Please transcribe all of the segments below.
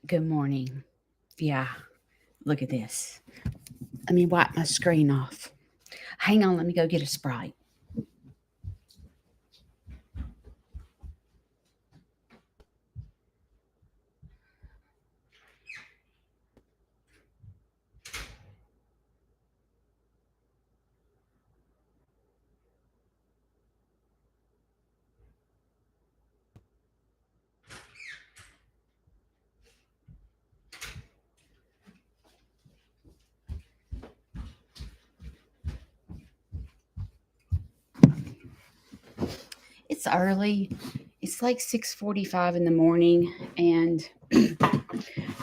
Good morning. Yeah, look at this. Let me wipe my screen off. Hang on, let me go get a Sprite. It's early. It's like 6:45 in the morning, and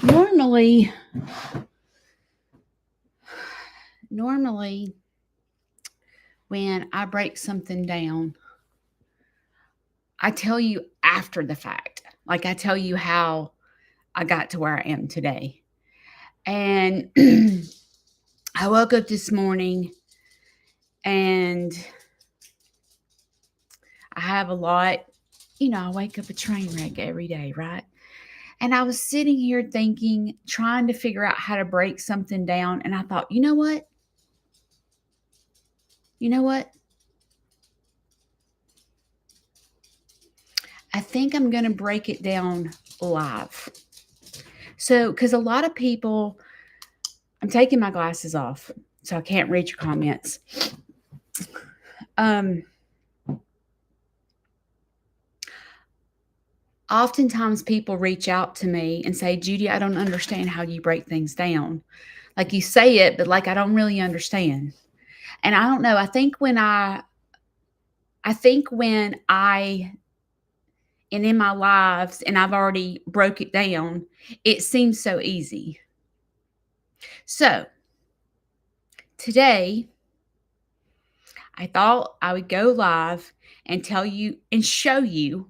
normally normally when I break something down, I tell you after the fact. Like I tell you how I got to where I am today. And I woke up this morning and I have a lot, I wake up a train wreck every day, right? And I was sitting here thinking, trying to figure out how to break something down. And I thought, you know what? You know what? I think I'm going to break it down live. So, because a lot of people, I'm taking my glasses off, so I can't read your comments. Um, Oftentimes people reach out to me and say, Judy, I don't understand how you break things down. Like you say it, but like I don't really understand. And I don't know. I think when I and in my lives and I've already broke it down, it seems so easy. So today I thought I would go live and tell you and show you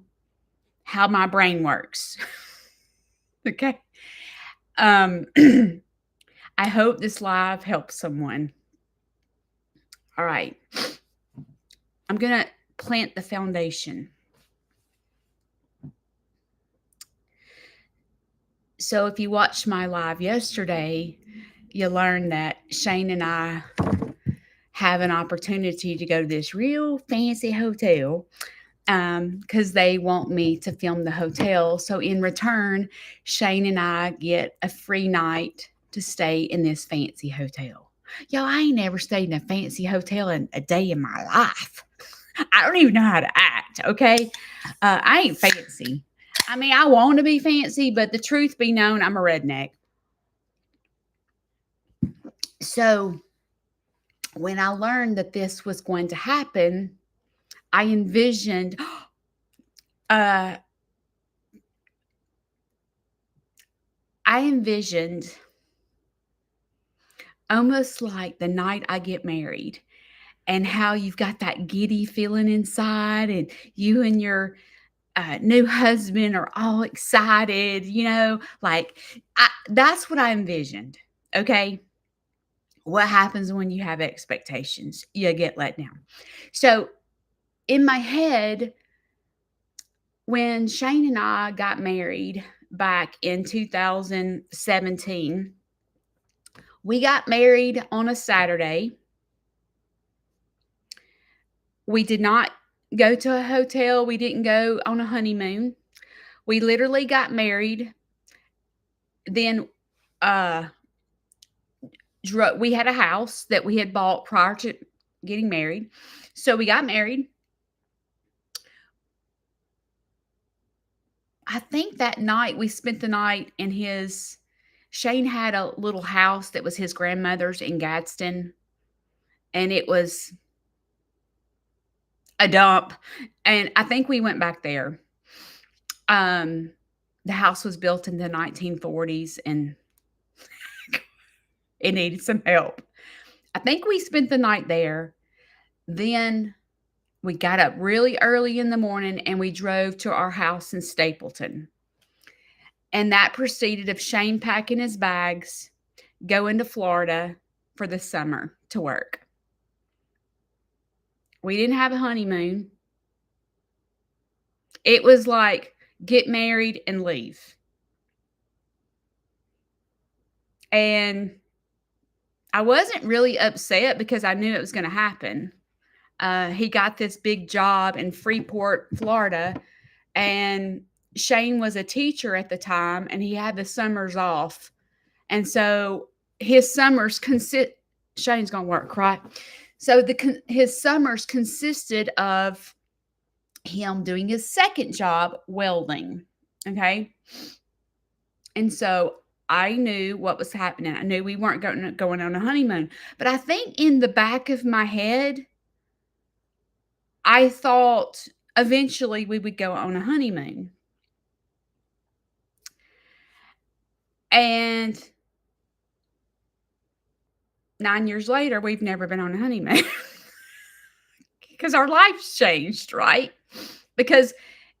how my brain works. Okay. Um I hope this live helps someone. All right. I'm going to plant the foundation. So if you watched my live yesterday, you learned that Shane and I have an opportunity to go to this real fancy hotel because they want me to film the hotel. So in return, Shane and I get a free night to stay in this fancy hotel. Yo, I ain't never stayed in a fancy hotel in a day in my life. I don't even know how to act, okay? I ain't fancy. I mean, I want to be fancy, but the truth be known, I'm a redneck. So when I learned that this was going to happen, I envisioned uh I envisioned almost like the night I get married and how you've got that giddy feeling inside and you and your new husband are all excited, like that's what I envisioned. Okay. What happens when you have expectations? You get let down. So in my head, when Shane and I got married back in 2017, we got married on a Saturday. We did not go to a hotel. We didn't go on a honeymoon. We literally got married. Then we had a house that we had bought prior to getting married. So we got married. I think that night we spent the night in Shane had a little house that was his grandmother's in Gadsden, and it was a dump. And I think we went back there. Um, the house was built in the 1940s and it needed some help. I think we spent the night there. Then we got up really early in the morning and we drove to our house in Stapleton. And that proceeded of Shane packing his bags, going to Florida for the summer to work. We didn't have a honeymoon. It was like get married and leave. And I wasn't really upset because I knew it was going to happen. He got this big job in Freeport, Florida, and Shane was a teacher at the time, and he had the summers off. And so his summers consist. Shane's gonna work, right? So his summers consisted of him doing his second job, welding. Okay, and so I knew what was happening. I knew we weren't going on a honeymoon, but I think in the back of my head, I thought eventually we would go on a honeymoon. And 9 years later, we've never been on a honeymoon because our lives changed, right? Because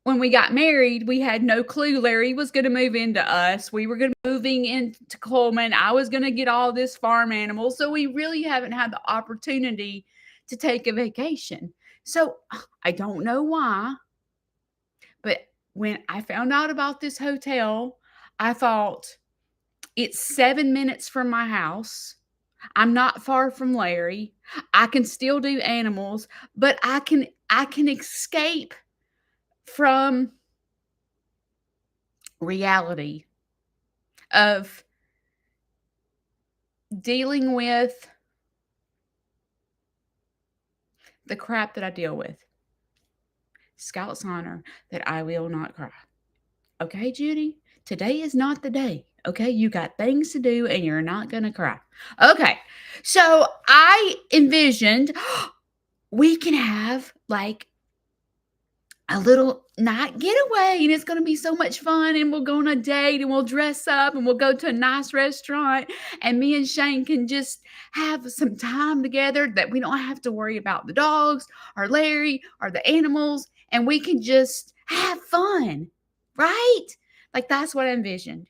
when we got married, we had no clue Larry was going to move into us. We were going to moving into Coleman. I was going to get all this farm animals. So we really haven't had the opportunity to take a vacation. So I don't know why, but when I found out about this hotel, I thought it's 7 minutes from my house. I'm not far from Larry. I can still do animals, but I can escape from reality of dealing with the crap that I deal with. Scout's honor that I will not cry. Okay, Judy? Today is not the day. Okay, you got things to do and you're not going to cry. Okay, so I envisioned we can have like a little night getaway and it's going to be so much fun and we'll go on a date and we'll dress up and we'll go to a nice restaurant and me and Shane can just have some time together that we don't have to worry about the dogs or Larry or the animals and we can just have fun, right? Like that's what I envisioned.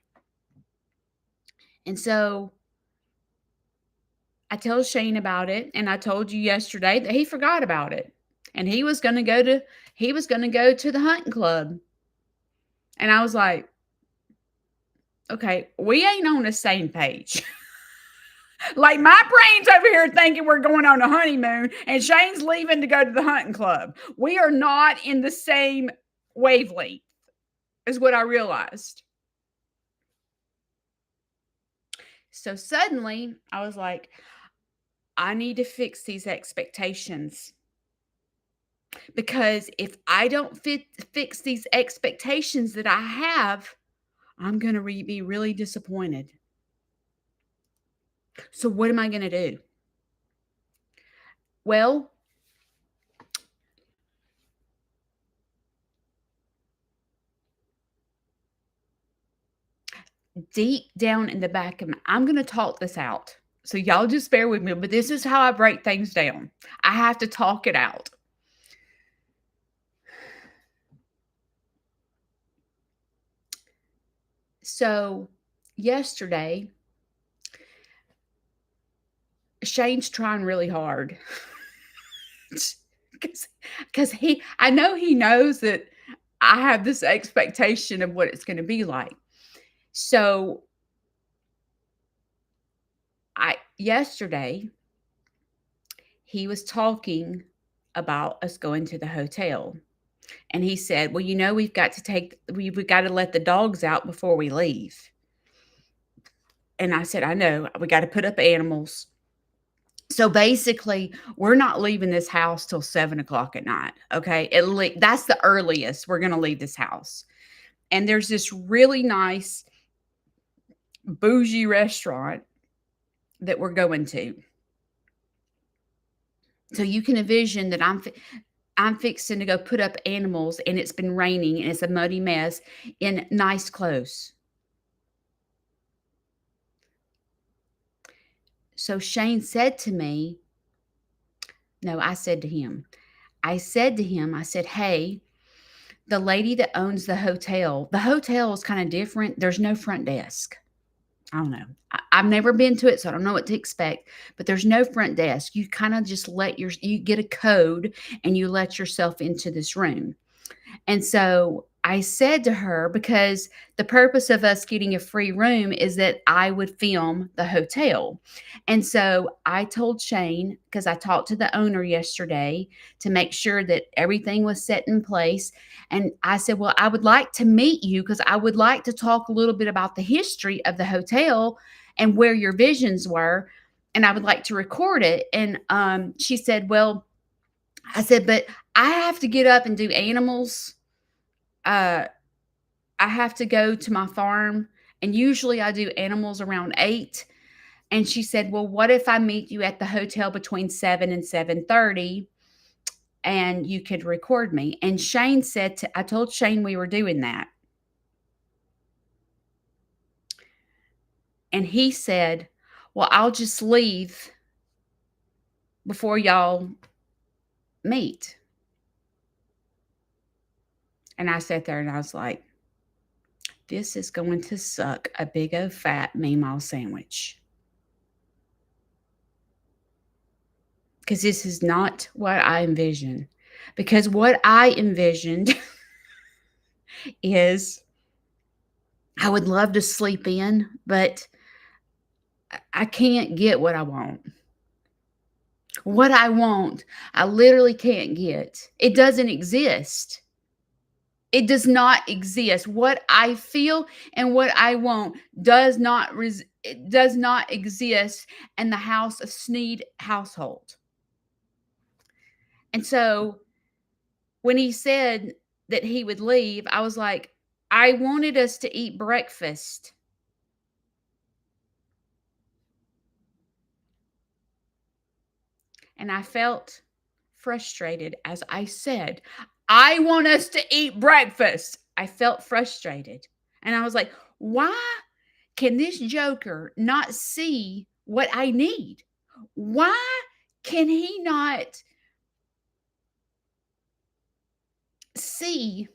And so I told Shane about it and I told you yesterday that he forgot about it. And he was going to go to the hunting club. And I was like, okay, we ain't on the same page. Like my brain's over here thinking we're going on a honeymoon and Shane's leaving to go to the hunting club. We are not in the same wavelength is what I realized. So suddenly I was like, I need to fix these expectations. Because if I don't fix these expectations that I have, I'm going to be really disappointed. So what am I going to do? Well, deep down in the back of I'm going to talk this out. So y'all just bear with me, but this is how I break things down. I have to talk it out. So yesterday, Shane's trying really hard because I know he knows that I have this expectation of what it's going to be like. So yesterday he was talking about us going to the hotel. And he said, well, we've got to let the dogs out before we leave. And I said, I know, we got to put up animals. So basically, we're not leaving this house till 7:00 at night. Okay. That's the earliest we're going to leave this house. And there's this really nice bougie restaurant that we're going to. So you can envision that I'm fixing to go put up animals and it's been raining and it's a muddy mess in nice clothes. So Shane said to me, no, I said to him, I said, hey, the lady that owns the hotel is kind of different. There's no front desk. I don't know. I've never been to it, so I don't know what to expect, but there's no front desk. You kind of just you get a code and you let yourself into this room. And so I said to her, because the purpose of us getting a free room is that I would film the hotel. And so I told Shane, because I talked to the owner yesterday to make sure that everything was set in place. And I said, well, I would like to meet you because I would like to talk a little bit about the history of the hotel and where your visions were. And I would like to record it. And she said, well, I said, but I have to get up and do animals. Uh, I have to go to my farm, and usually I do animals around 8. And she said, well, what if I meet you at the hotel between 7 and 7:30 and you could record me? And Shane said, I told Shane we were doing that. And he said, well, I'll just leave before y'all meet. And I sat there and I was like, this is going to suck a big old fat meemaw sandwich. Because this is not what I envisioned. Because what I envisioned is I would love to sleep in, but I can't get what I want. What I want, I literally can't get. It doesn't exist. It does not exist. What I feel and what I want it does not exist in the house of Snead household. And so when he said that he would leave, I was like, I wanted us to eat breakfast. And I felt frustrated as I said, I want us to eat breakfast. I felt frustrated. And I was like, why can this joker not see what I need? Why can he not see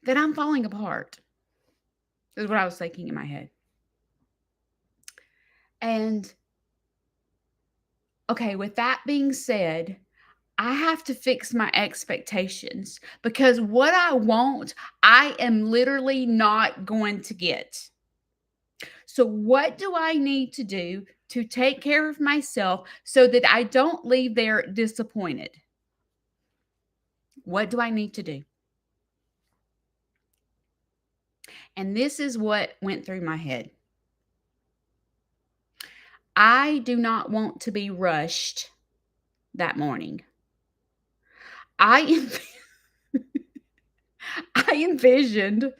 that I'm falling apart? Is what I was thinking in my head. And okay, with that being said, I have to fix my expectations because what I want, I am literally not going to get. So, what do I need to do to take care of myself so that I don't leave there disappointed? What do I need to do? And this is what went through my head. I do not want to be rushed that morning. I I envisioned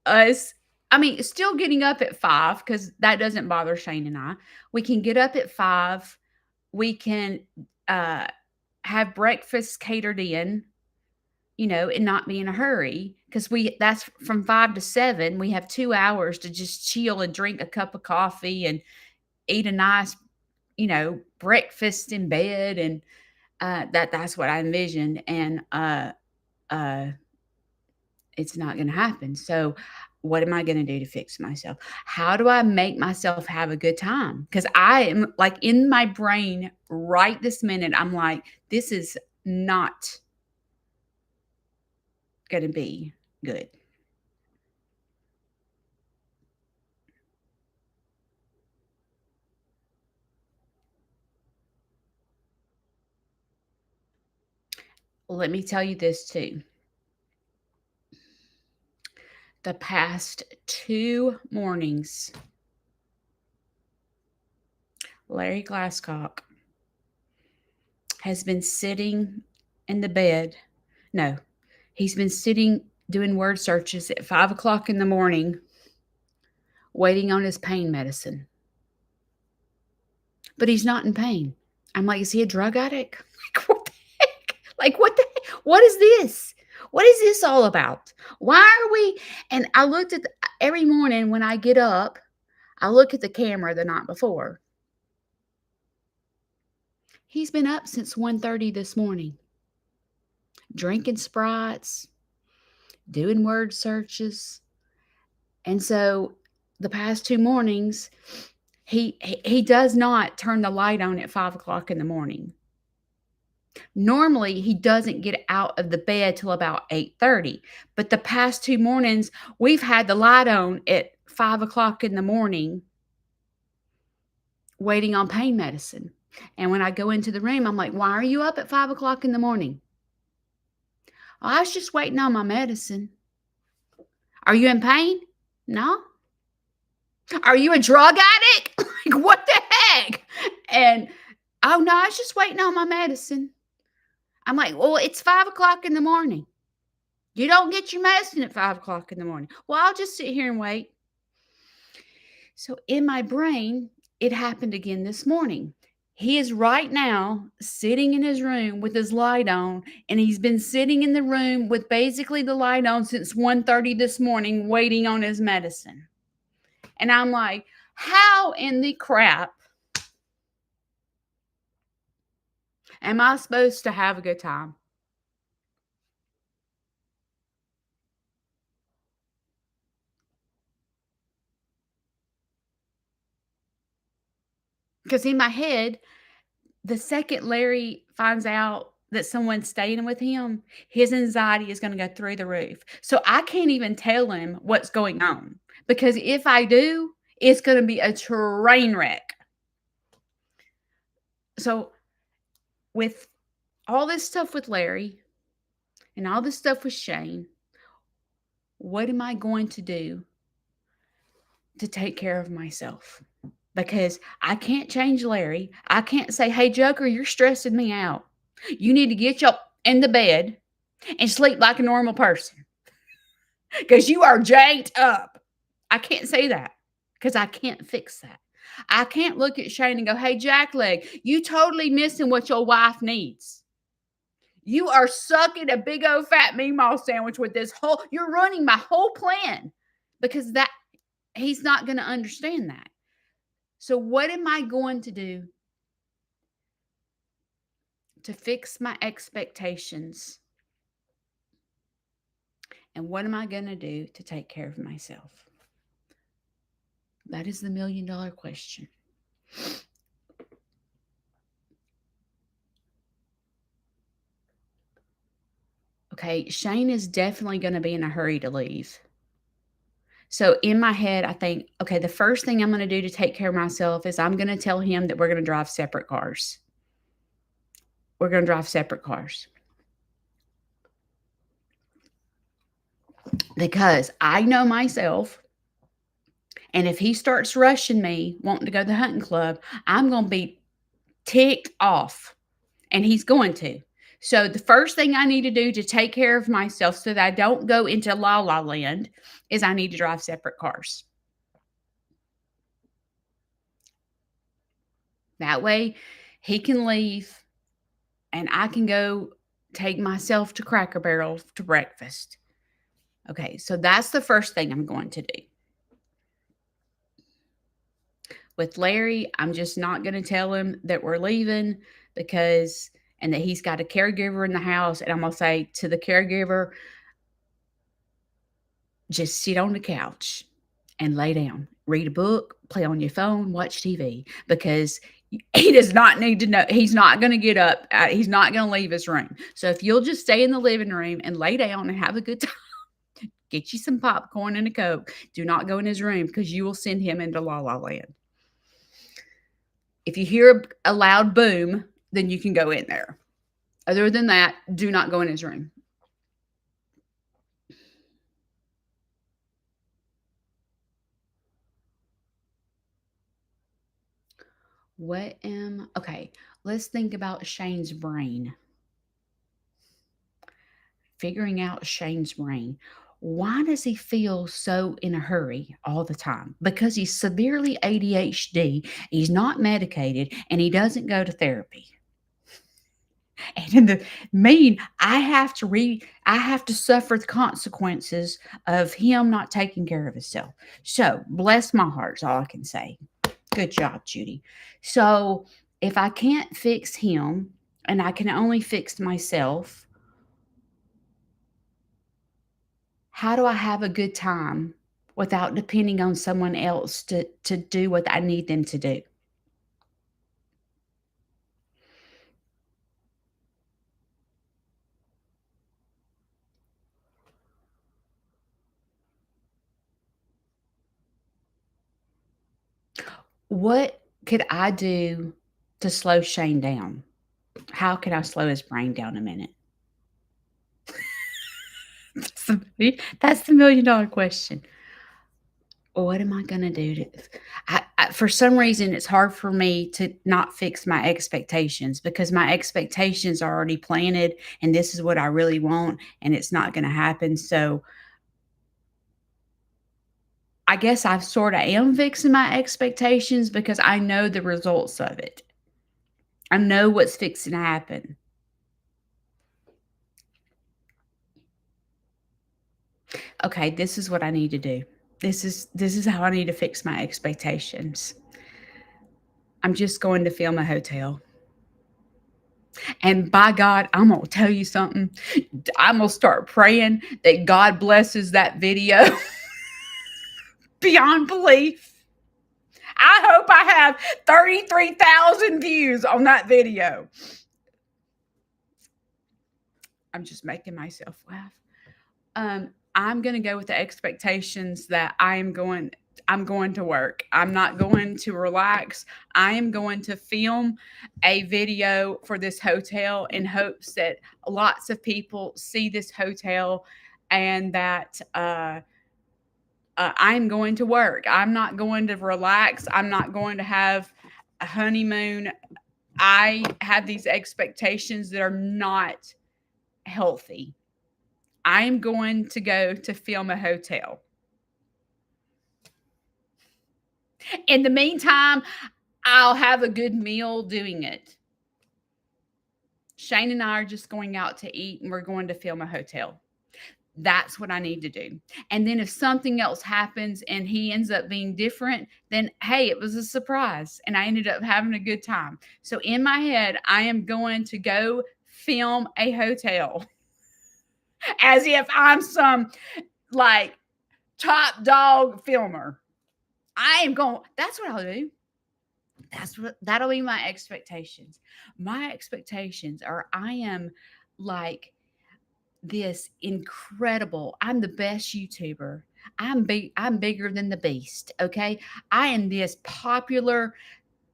us, I mean, still getting up at 5 because that doesn't bother Shane and I. We can get up at 5. We can uh, have breakfast catered in, and not be in a hurry because that's from 5 to 7. We have 2 hours to just chill and drink a cup of coffee and eat a nice, breakfast in bed. And that's what I envisioned. And uh, it's not going to happen. So, what am I going to do to fix myself? How do I make myself have a good time? Because I am like in my brain right this minute, I'm like, this is not going to be good. Let me tell you this too. The past 2 mornings, Larry Glasscock has been sitting in the bed. No, he's been sitting doing word searches at 5 o'clock in the morning, waiting on his pain medicine. But he's not in pain. I'm like, is he a drug addict? Like, what the heck? Like, what the heck? What is this? What is this all about? Why are we? And I looked at every morning when I get up, I look at the camera the night before. He's been up since 1:30 this morning, drinking Sprites, doing word searches. And so the past 2 mornings, he does not turn the light on at 5 o'clock in the morning. Normally, he doesn't get out of the bed till about 8:30, but the past 2 mornings, we've had the light on at 5 o'clock in the morning waiting on pain medicine. And when I go into the room, I'm like, "Why are you up at 5 o'clock in the morning?" "I was just waiting on my medicine." "Are you in pain?" "No." "Are you a drug addict?" Like, what the heck? And, "Oh, no, I was just waiting on my medicine." I'm like, "Well, it's 5 o'clock in the morning. You don't get your medicine at 5 o'clock in the morning." "Well, I'll just sit here and wait." So in my brain, it happened again this morning. He is right now sitting in his room with his light on, and he's been sitting in the room with basically the light on since 1:30 this morning waiting on his medicine. And I'm like, how in the crap am I supposed to have a good time? Because in my head, the second Larry finds out that someone's staying with him, his anxiety is gonna go through the roof. So I can't even tell him what's going on, because if I do, it's gonna be a train wreck. So with all this stuff with Larry and all this stuff with Shane, what am I going to do to take care of myself? Because I can't change Larry. I can't say, "Hey, Joker, you're stressing me out. You need to get up in the bed and sleep like a normal person because you are janked up." I can't say that because I can't fix that. I can't look at Shane and go, "Hey, Jackleg, you totally missing what your wife needs. You are sucking a big old fat meatball sandwich with this whole, you're running my whole plan," because that he's not going to understand that. So, what am I going to do to fix my expectations? And what am I going to do to take care of myself? That is the $1,000,000 question. Okay, Shane is definitely going to be in a hurry to leave. So in my head, I think, okay, the first thing I'm going to do to take care of myself is I'm going to tell him that we're going to drive separate cars. We're going to drive separate cars because I know myself. And if he starts rushing me, wanting to go to the hunting club, I'm going to be ticked off, and he's going to. So the first thing I need to do to take care of myself so that I don't go into la la land is I need to drive separate cars. That way he can leave and I can go take myself to Cracker Barrel to breakfast. Okay, so that's the first thing I'm going to do. With Larry, I'm just not going to tell him that we're leaving because, and that he's got a caregiver in the house. And I'm going to say to the caregiver, just sit on the couch and lay down, read a book, play on your phone, watch TV, because he does not need to know. He's not going to get up. He's not going to leave his room. So if you'll just stay in the living room and lay down and have a good time, get you some popcorn and a Coke. Do not go in his room because you will send him into la la land. If you hear a loud boom, then you can go in there. Other than that, do not go in his room. Okay, let's think about Shane's brain. Figuring out Shane's brain. Why does he feel so in a hurry all the time? Because he's severely ADHD, he's not medicated, and he doesn't go to therapy. And in the mean, I have to suffer the consequences of him not taking care of himself. So, bless my heart is all I can say. Good job, Judy. So, if I can't fix him and I can only fix myself, how do I have a good time without depending on someone else to do what I need them to do? What could I do to slow Shane down? How could I slow his brain down a minute? That's the $1,000,000 question. What am I gonna do to for some reason, it's hard for me to not fix my expectations because my expectations are already planted, and this is what I really want, and it's not gonna happen, so I guess I sorta am fixing my expectations because I know the results of it. I know what's fixing to happen. Okay, this is what I need to do. This is how I need to fix my expectations. I'm just going to film a hotel. And by God, I'm gonna tell you something. I'm gonna start praying that God blesses that video beyond belief. I hope I have 33,000 views on that video. I'm just making myself laugh. I'm gonna go with the expectations that I'm going to work. I'm not going to relax. I am going to film a video for this hotel in hopes that lots of people see this hotel and that I'm going to work. I'm not going to relax. I'm not going to have a honeymoon. I have these expectations that are not healthy. I'm going to go to film a hotel. In the meantime, I'll have a good meal doing it. Shane and I are just going out to eat and we're going to film a hotel. That's what I need to do. And then if something else happens and he ends up being different, then hey, it was a surprise and I ended up having a good time. So in my head, I am going to go film a hotel as if I'm some like top dog filmer. I am going, that's what I'll do. That'll be my expectations. My expectations are I am like this incredible. I'm the best YouTuber. I'm bigger than the beast, okay? I am this popular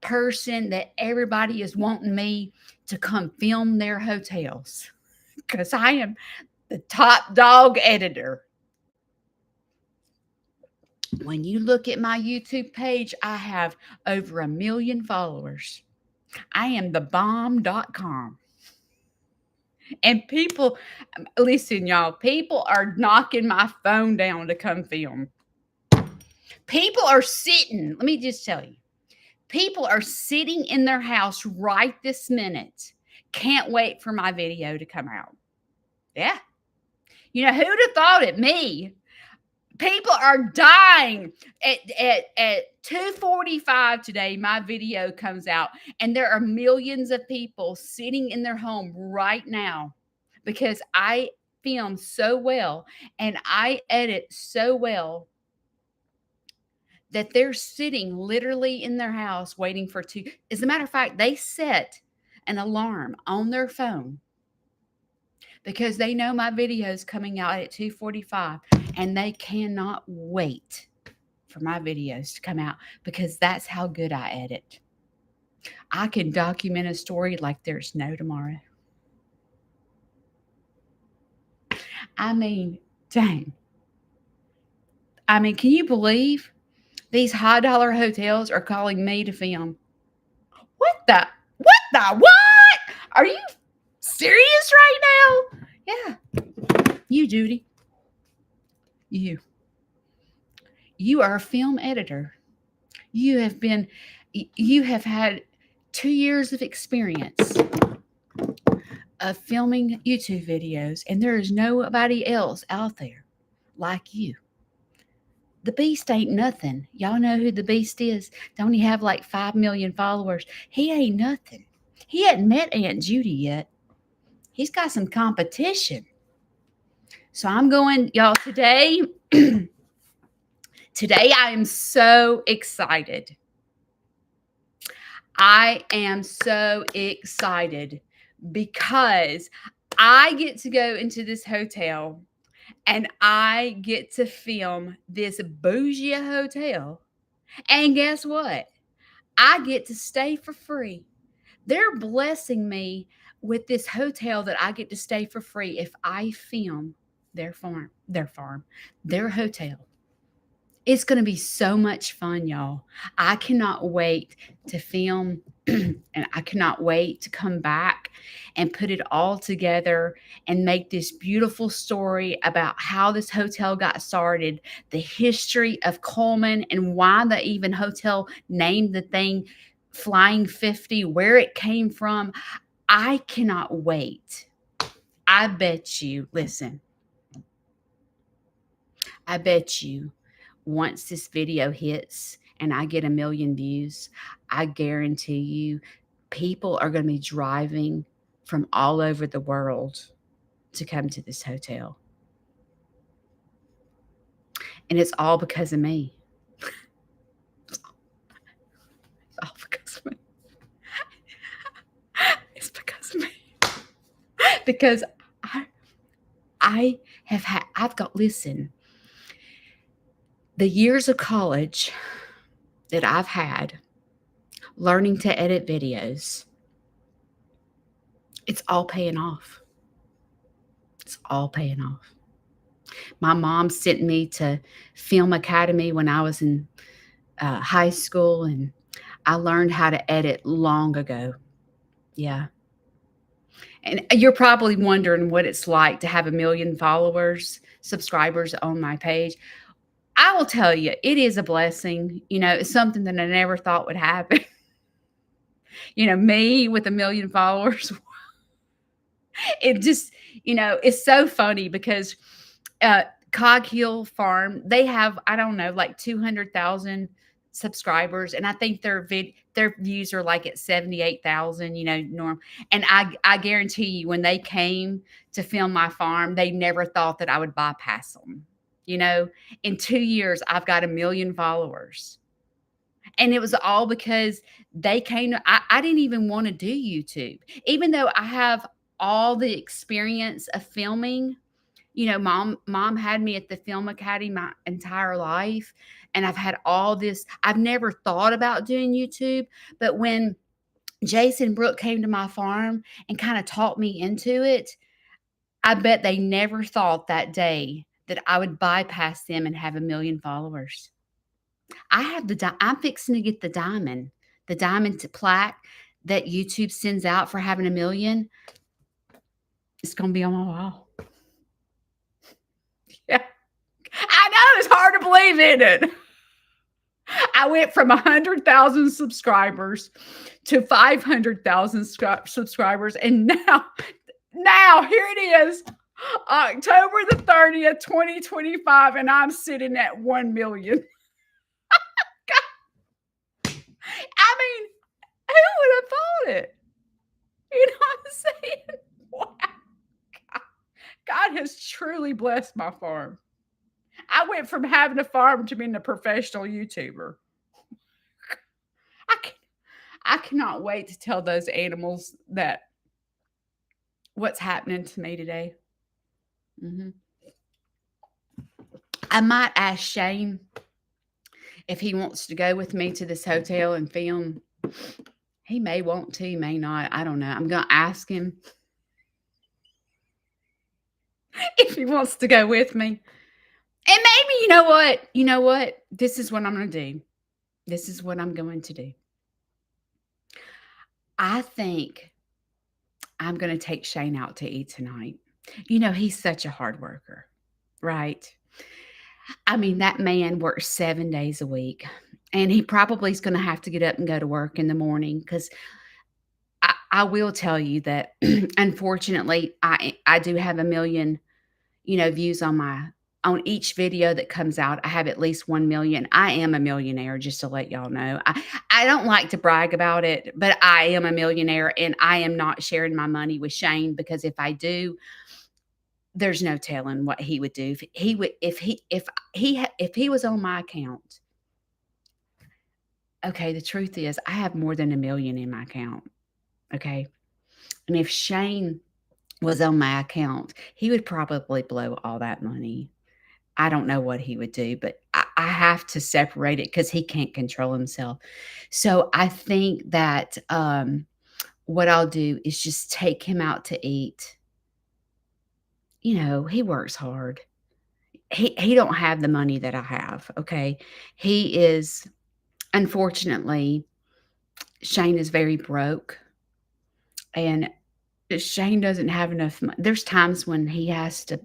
person that everybody is wanting me to come film their hotels cuz I am the top dog editor. When you look at my YouTube page, I have over 1,000,000 followers. I am the bomb.com. And people, listen, y'all, people are knocking my phone down to come film. People are sitting, let me just tell you, people are sitting in their house right this minute. Can't wait for my video to come out. Yeah. You know, who'd have thought it? Me. People are dying at 2:45 today. My video comes out, and there are millions of people sitting in their home right now because I film so well and I edit so well that they're sitting literally in their house waiting for two. As a matter of fact, they set an alarm on their phone because they know my video is coming out at 2:45 and they cannot wait for my videos to come out because that's how good I edit. I can document a story like there's no tomorrow. I mean, dang. I mean, can you believe these high dollar hotels are calling me to film? What the? What the? What? Are you serious right now? Yeah. You, Judy. You. You are a film editor. You have had 2 years of experience of filming YouTube videos, and there is nobody else out there like you. The Beast ain't nothing. Y'all know who the Beast is? Don't he have like 5,000,000 followers? He ain't nothing. He hadn't met Aunt Judy yet. He's got some competition. So I'm going, y'all, today. Today I am so excited. I am so excited because I get to go into this hotel and I get to film this bougie hotel. And guess what? I get to stay for free. They're blessing me with this hotel that I get to stay for free if I film their hotel. It's going to be so much fun, y'all. I cannot wait to film and I cannot wait to come back and put it all together and make this beautiful story about how this hotel got started, the history of Coleman and why the even hotel named the thing Flying 50, where it came from. I cannot wait. I bet you, listen, I bet you once this video hits and I get 1 million views, I guarantee you people are going to be driving from all over the world to come to this hotel. And it's all because of me. It's all because of me. It's because of me. Because listen, the years of college that I've had learning to edit videos, it's all paying off. It's all paying off. My mom sent me to Film Academy when I was in high school, and I learned how to edit long ago. Yeah. And you're probably wondering what it's like to have 1 million subscribers on my page. I will tell you, it is a blessing. It's something that I never thought would happen. Me with 1 million followers. It just, it's so funny because Cog Hill Farm, they have, I don't know, like 200,000 subscribers, and I think their views are like at 78,000, norm. And I guarantee you, when they came to film my farm, they never thought that I would bypass them. In 2 years, I've got 1 million followers. And it was all because they came to, I didn't even want to do YouTube, even though I have all the experience of filming. Mom had me at the Film Academy my entire life, and I've had all this. I've never thought about doing YouTube, but when Jason Brooke came to my farm and kind of taught me into it, I bet they never thought that day that I would bypass them and have 1 million followers. I'm fixing to get the diamond plaque that YouTube sends out for having 1 million. It's going to be on my wall. Yeah. I know, it's hard to believe, isn't it? I went from 100,000 subscribers to 500,000 subscribers, and now here it is, October the 30th, 2025, and I'm sitting at 1 million. I mean, who would have thought it? You know what I'm saying? Wow. God has truly blessed my farm. I went from having a farm to being a professional YouTuber. I cannot wait to tell those animals that what's happening to me today. I might ask Shane if he wants to go with me to this hotel and film. He may want to, may not. I don't know. I'm going to ask him if he wants to go with me. And maybe, you know what? This is what I'm going to do. This is what I'm going to do. I think I'm going to take Shane out to eat tonight. He's such a hard worker, right? I mean, that man works 7 days a week, and he probably is going to have to get up and go to work in the morning, because I will tell you that, unfortunately, I do have 1 million, views on each video that comes out. I have at least 1 million. I am a millionaire, just to let y'all know. I don't like to brag about it, but I am a millionaire, and I am not sharing my money with Shane, because if I do, there's no telling what he would do. If he was on my account. Okay, the truth is, I have more than 1 million in my account. Okay. And if Shane was on my account, he would probably blow all that money. I don't know what he would do, but I have to separate it because he can't control himself. So I think that what I'll do is just take him out to eat. He works hard. He don't have the money that I have. Okay. He is, unfortunately, Shane is very broke, and Shane doesn't have enough money. There's times when he has to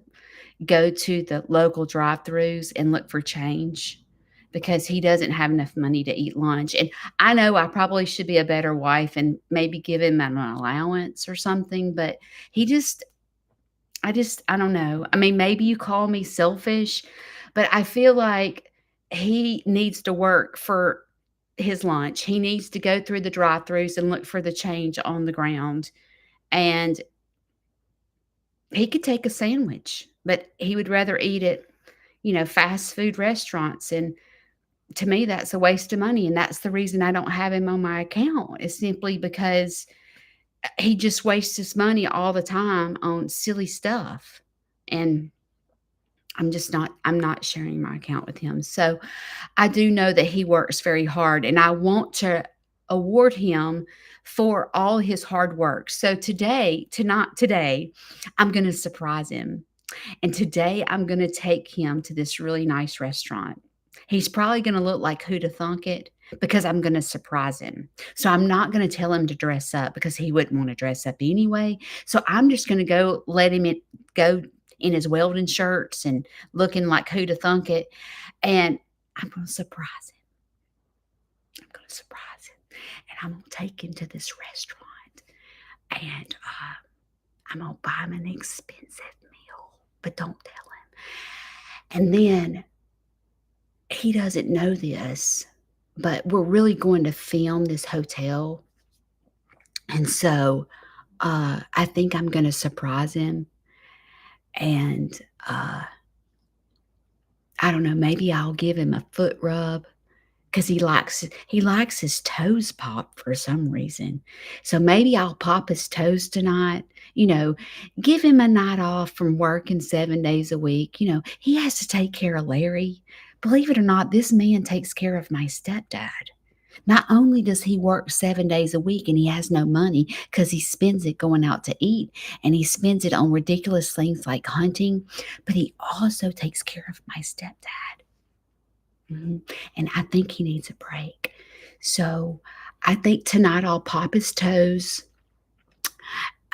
go to the local drive-throughs and look for change because he doesn't have enough money to eat lunch. And I know I probably should be a better wife and maybe give him an allowance or something, but he just I don't know. I mean, maybe you call me selfish, but I feel like he needs to work for his lunch. He needs to go through the drive-throughs and look for the change on the ground. And he could take a sandwich, but he would rather eat at, fast food restaurants. And to me, that's a waste of money. And that's the reason I don't have him on my account, is simply because he just wastes his money all the time on silly stuff. And I'm not sharing my account with him. So I do know that he works very hard, and I want to award him for all his hard work. So today, I'm going to surprise him. And today I'm going to take him to this really nice restaurant. He's probably going to look like who to thunk it because I'm going to surprise him. So I'm not going to tell him to dress up because he wouldn't want to dress up anyway. So I'm just going to go in his welding shirts and looking like who to thunk it. And I'm going to surprise him. I'm going to surprise him. And I'm going to take him to this restaurant. And I'm going to buy him an expensive meal, but don't tell him. And then he doesn't know this, but we're really going to film this hotel. And so I think I'm going to surprise him. And I don't know, maybe I'll give him a foot rub because he likes his toes popped for some reason. So maybe I'll pop his toes tonight. Give him a night off from working 7 days a week. He has to take care of Larry. Believe it or not, this man takes care of my stepdad. Not only does he work 7 days a week and he has no money because he spends it going out to eat and he spends it on ridiculous things like hunting, but he also takes care of my stepdad. And I think he needs a break. So I think tonight I'll pop his toes.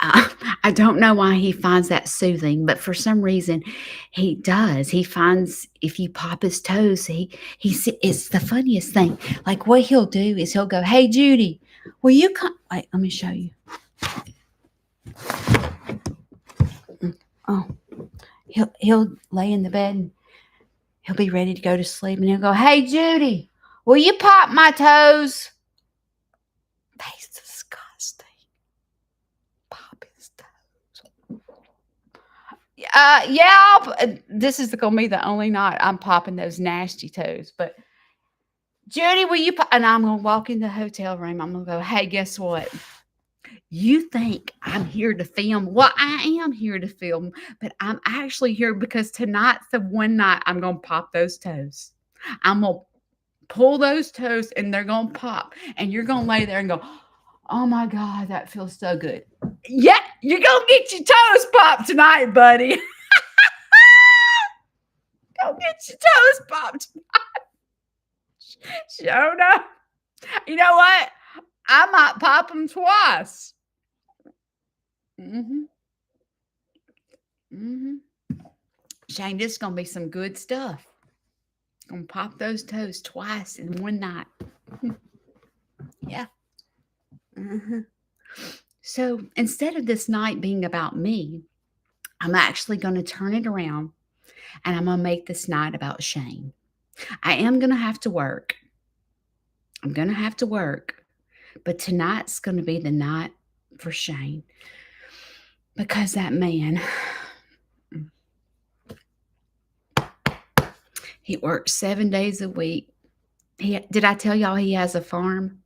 I don't know why he finds that soothing, but for some reason he does. He finds if you pop his toes, it's the funniest thing. Like what he'll do is he'll go, "Hey Judy, will you come?" Wait, let me show you. Oh, he'll lay in the bed and he'll be ready to go to sleep, and he'll go, "Hey Judy, will you pop my toes?" That's disgusting. Pop his toes. Yeah. This is gonna be the only night I'm popping those nasty toes. But Judy, will you? And I'm gonna walk in the hotel room. I'm gonna go, "Hey, guess what? You think I'm here to film? Well, I am here to film, but I'm actually here because tonight's the one night I'm gonna pop those toes. I'm gonna pull those toes, and they're gonna pop, and you're gonna lay there and go, 'Oh my God, that feels so good.'" Yeah, you're gonna get your toes popped tonight, buddy. Go get your toes popped. Sure enough. You know what? I might pop them twice. Mm-hmm. Mm-hmm. Shane, this is gonna be some good stuff. Gonna pop those toes twice in one night. Yeah. Mm-hmm. So instead of this night being about me, I'm actually going to turn it around and I'm going to make this night about Shane. I am going to have to work. I'm going to have to work. But tonight's going to be the night for Shane. Because that man, he works 7 days a week. Did I tell y'all he has a farm?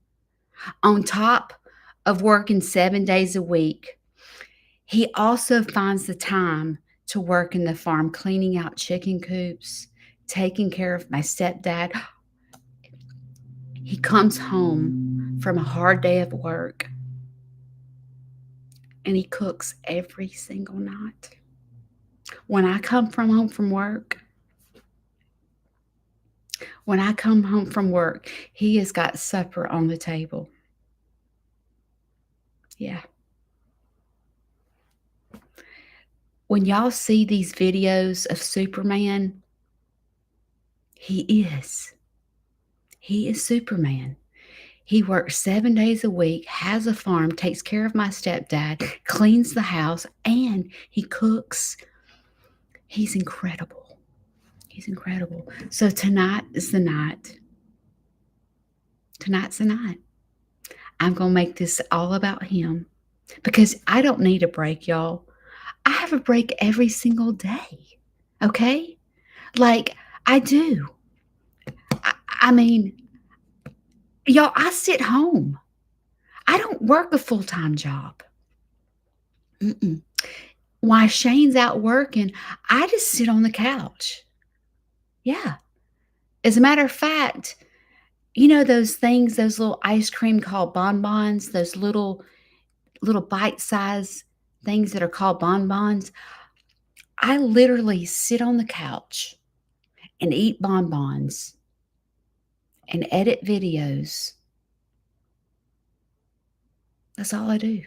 On top of working 7 days a week, he also finds the time to work in the farm, cleaning out chicken coops, taking care of my stepdad. He comes home from a hard day of work and he cooks every single night. When I come from home from work, when I come home from work, he has got supper on the table. Yeah. When y'all see these videos of Superman, he is. He is Superman. He works 7 days a week, has a farm, takes care of my stepdad, cleans the house, and he cooks. He's incredible. He's incredible. So tonight is the night. Tonight's the night. I'm going to make this all about him because I don't need a break, y'all. I have a break every single day. Okay? Like, I do. I mean, y'all, I sit home. I don't work a full-time job. Mm-mm. While Shane's out working, I just sit on the couch. Yeah. As a matter of fact, you know those things, those little ice cream called bonbons, those little bite-sized things that are called bonbons? I literally sit on the couch and eat bonbons and edit videos. That's all I do.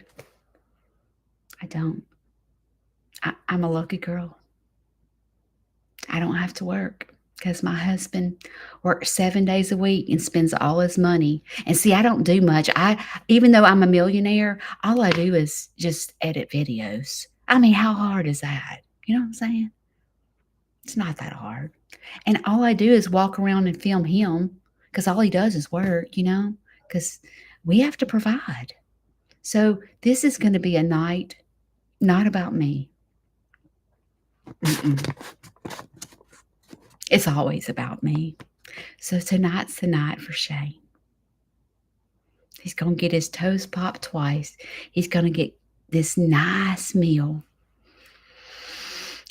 I don't. I'm a lucky girl. I don't have to work because my husband works 7 days a week and spends all his money. And see, I don't do much. Even though I'm a millionaire, all I do is just edit videos. I mean, how hard is that? You know what I'm saying? It's not that hard. And all I do is walk around and film him because all he does is work, because we have to provide. So this is going to be a night not about me. Mm-mm. It's always about me. So tonight's the night for Shane. He's going to get his toes popped twice. He's going to get this nice meal.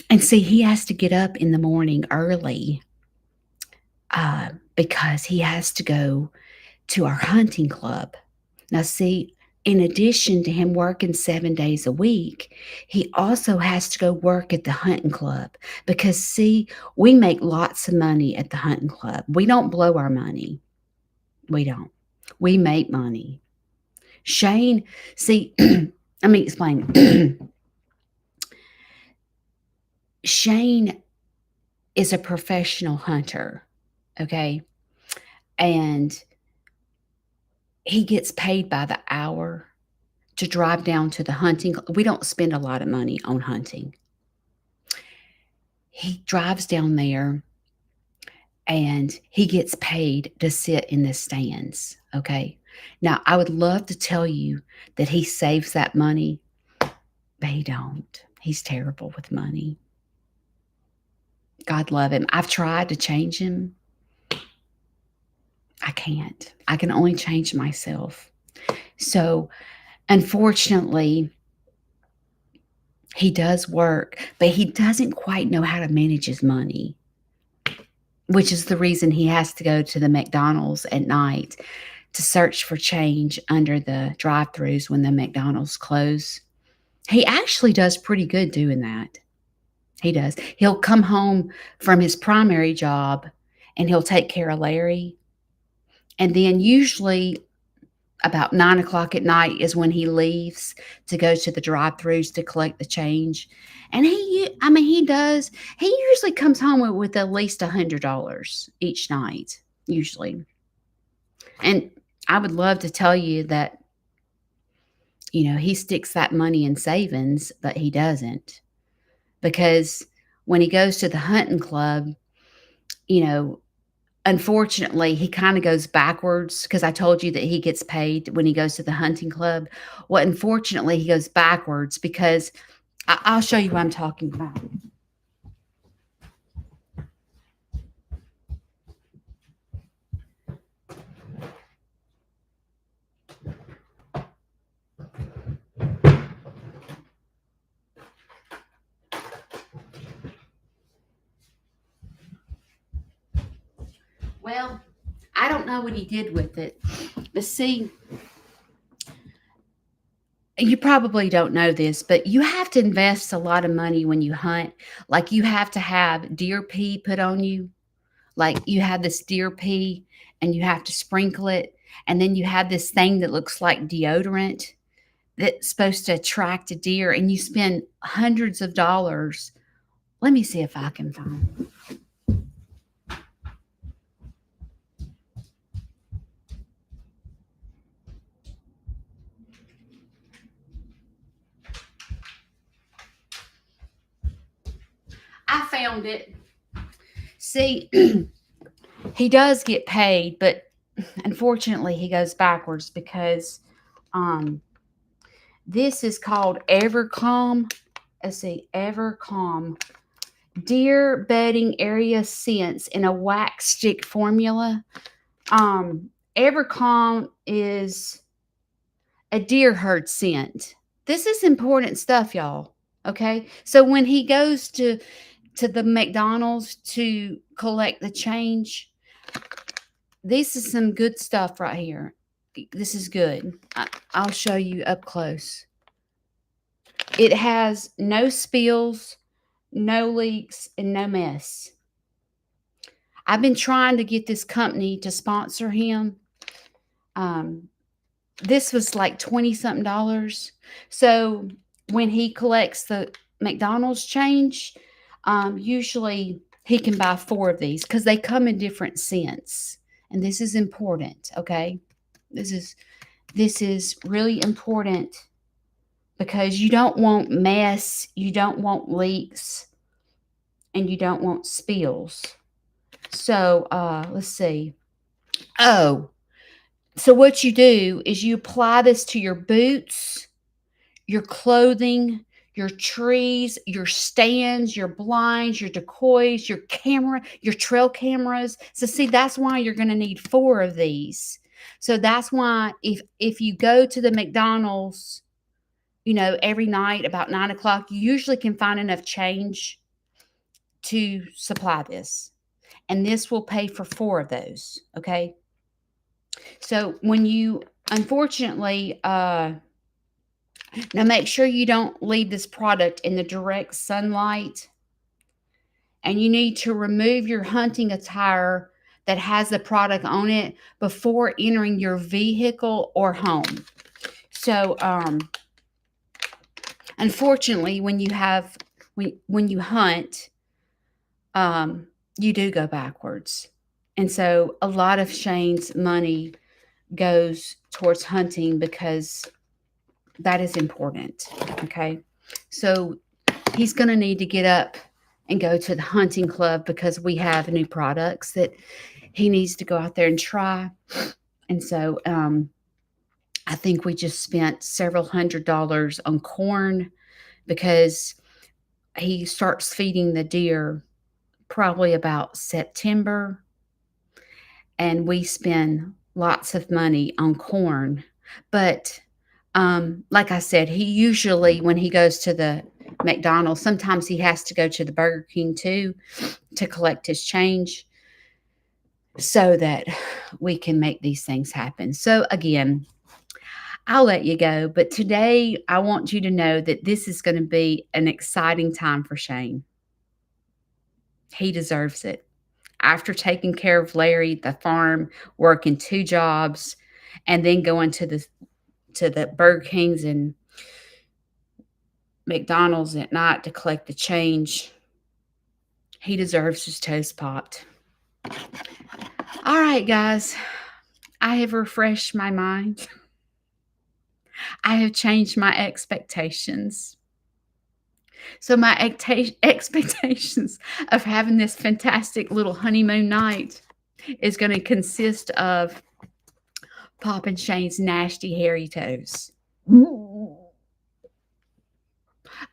And see, he has to get up in the morning early because he has to go to our hunting club. Now, see, in addition to him working 7 days a week, he also has to go work at the hunting club because, see, we make lots of money at the hunting club. We don't blow our money. We don't. We make money. Shane, see, let me explain. Shane is a professional hunter, okay? And he gets paid by the hour to drive down to the hunting. We don't spend a lot of money on hunting. He drives down there and he gets paid to sit in the stands, okay? Now, I would love to tell you that he saves that money, but he don't. He's terrible with money. God love him. I've tried to change him. I can't. I can only change myself. So, unfortunately, he does work, but he doesn't quite know how to manage his money, which is the reason he has to go to the McDonald's at night to search for change under the drive-thrus when the McDonald's close. He actually does pretty good doing that. He does. He'll come home from his primary job and he'll take care of Larry. And then usually about 9 o'clock at night is when he leaves to go to the drive-thrus to collect the change. And he usually comes home with at least $100 each night, usually. And I would love to tell you that, he sticks that money in savings, but he doesn't. Because when he goes to the hunting club, unfortunately, he kind of goes backwards because I told you that he gets paid when he goes to the hunting club. Well, unfortunately, he goes backwards because I'll show you what I'm talking about. Well, I don't know what he did with it. But see, you probably don't know this, but you have to invest a lot of money when you hunt. Like you have to have deer pee put on you. Like you have this deer pee and you have to sprinkle it. And then you have this thing that looks like deodorant that's supposed to attract a deer. And you spend hundreds of dollars. Let me see if I can find. I found it. See, he does get paid, but unfortunately he goes backwards because um this is called Evercalm. Let's see, Evercalm deer bedding area scents in a wax stick formula. Evercalm is a deer herd scent. This is important stuff, y'all. Okay, so when he goes to the McDonald's to collect the change, this is some good stuff right here. This is good. I'll show you up close. It has no spills, no leaks, and no mess. I've been trying to get this company to sponsor him. Um, this was like 20 something dollars. So when he collects the McDonald's change, usually he can buy 4 of these because they come in different scents. And this is important, okay? This is really important because you don't want mess, you don't want leaks, and you don't want spills. So let's see. Oh, so what you do is you apply this to your boots, your clothing, your trees, your stands, your blinds, your decoys, your camera, your trail cameras. So see, that's why you're going to need 4 of these. So that's why if you go to the McDonald's, every night about 9 o'clock, you usually can find enough change to supply this. And this will pay for 4 of those. Okay. So when you, unfortunately, now make sure you don't leave this product in the direct sunlight. And you need to remove your hunting attire that has the product on it before entering your vehicle or home. So, unfortunately, when you hunt, you do go backwards. And so a lot of Shane's money goes towards hunting because that is important. Okay. So he's going to need to get up and go to the hunting club because we have new products that he needs to go out there and try. And so I think we just spent several $100s on corn because he starts feeding the deer probably about September. And we spend lots of money on corn. But like I said, he usually, when he goes to the McDonald's, sometimes he has to go to the Burger King too to collect his change so that we can make these things happen. So again, I'll let you go. But today, I want you to know that this is going to be an exciting time for Shane. He deserves it. After taking care of Larry at the farm, working 2 jobs, and then going to the Burger Kings and McDonald's at night to collect the change, he deserves his toes popped. All right, guys, I have refreshed my mind. I have changed my expectations. So my expectations of having this fantastic little honeymoon night is going to consist of popping Shane's nasty hairy toes. All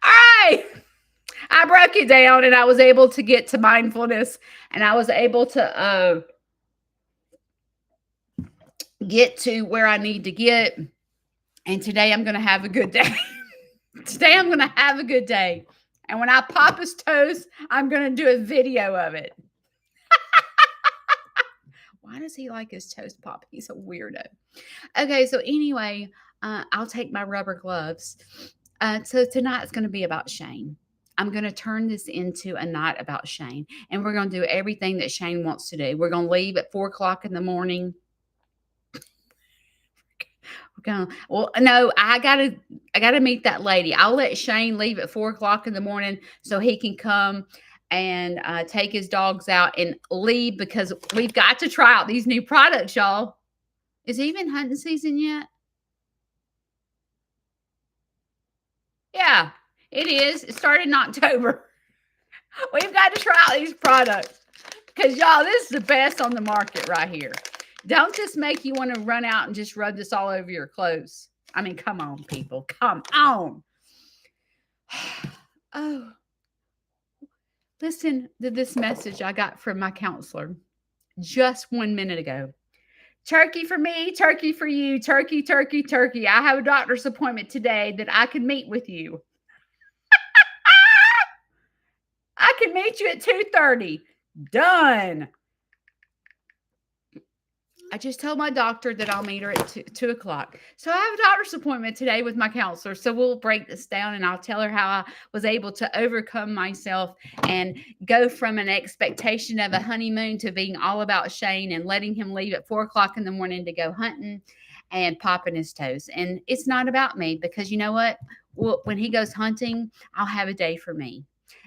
right. I broke it down and I was able to get to mindfulness and I was able to get to where I need to get. And today I'm going to have a good day. Today I'm going to have a good day. And when I pop his toes, I'm going to do a video of it. Why does he like his toes pop? He's a weirdo. Okay, so anyway, I'll take my rubber gloves. So tonight's going to be about Shane. I'm going to turn this into a night about Shane, and we're going to do everything that Shane wants to do. We're going to leave at 4 o'clock in the morning. Well, no, I gotta meet that lady. I'll let Shane leave at 4 o'clock in the morning so he can come and take his dogs out and leave because we've got to try out these new products, y'all. Is it even hunting season yet? Yeah, it is. It started in October. We've got to try out these products because, y'all, this is the best on the market right here. Don't this make you want to run out and just rub this all over your clothes? I mean, come on, people. Come on. Oh, listen to this message I got from my counselor just 1 minute ago. Turkey for me, turkey for you, turkey, turkey, turkey. I have a doctor's appointment today that I can meet with you. I can meet you at 2:30. Done. I just told my doctor that I'll meet her at 2 o'clock. So I have a doctor's appointment today with my counselor. So we'll break this down and I'll tell her how I was able to overcome myself and go from an expectation of a honeymoon to being all about Shane and letting him leave at 4 o'clock in the morning to go hunting and popping his toes. And it's not about me because you know what? Well, when he goes hunting, I'll have a day for me.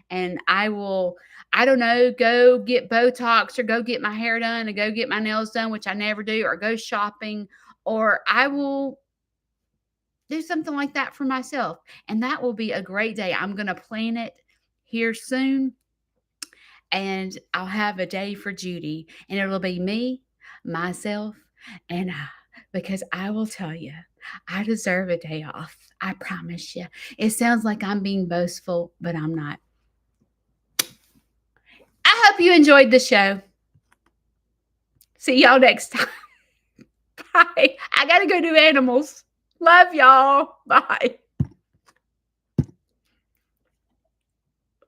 And I will, I don't know, go get Botox or go get my hair done and go get my nails done, which I never do, or go shopping, or I will do something like that for myself. And that will be a great day. I'm going to plan it here soon and I'll have a day for Judy and it'll be me, myself, and I, because I will tell you, I deserve a day off. I promise you. It sounds like I'm being boastful, but I'm not. I hope you enjoyed the show. See y'all next time. Bye. I got to go do animals. Love y'all. Bye.